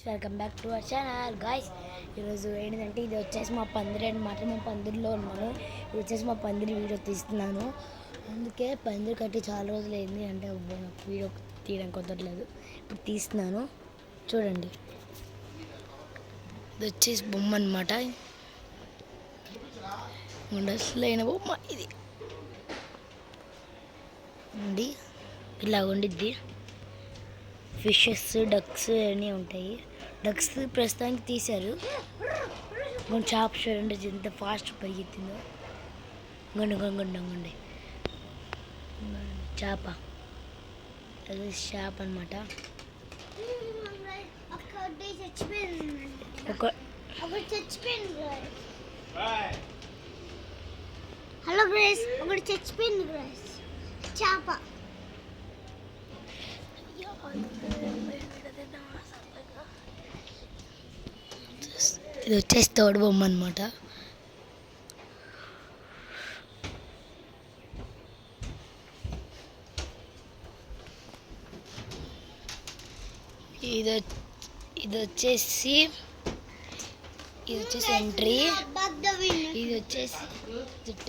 Welcome back to our channel guys. ఈరోజు ఏంటంటే ఇది వచ్చేసి మా పందిరి అనమాట. మేము పందిరిలో ఉన్నాము. ఇది వచ్చేసి మా పందిరి వీడియో తీస్తున్నాను. అందుకే పందిరి కట్టి చాలా రోజులు అయింది, అంటే నాకు వీడియో తీయడం కుదరలేదు. ఇప్పుడు తీస్తున్నాను, చూడండి. ఇది వచ్చేసి బొమ్మ అనమాట, అసలైన బొమ్మ ఇది అండి. ఇలా ఉండిద్ది. ఫిషెస్, డక్స్ అన్నీ ఉంటాయి. డక్స్ ప్రస్తుతానికి తీశారు. కొంచెం చేప చూడండి ఎంత ఫాస్ట్ పరిగెత్తిందో. గండి చేప, అది చేప అనమాట. హలో గ్రేస్, ఒకటి చచ్చిపోయింది గ్రేస్, చేప. ఇది వచ్చేసి తోడు బొమ్మ అనమాట. ఇది వచ్చేసి ఎంట్రీ. ఇది వచ్చేసి జిట్ట.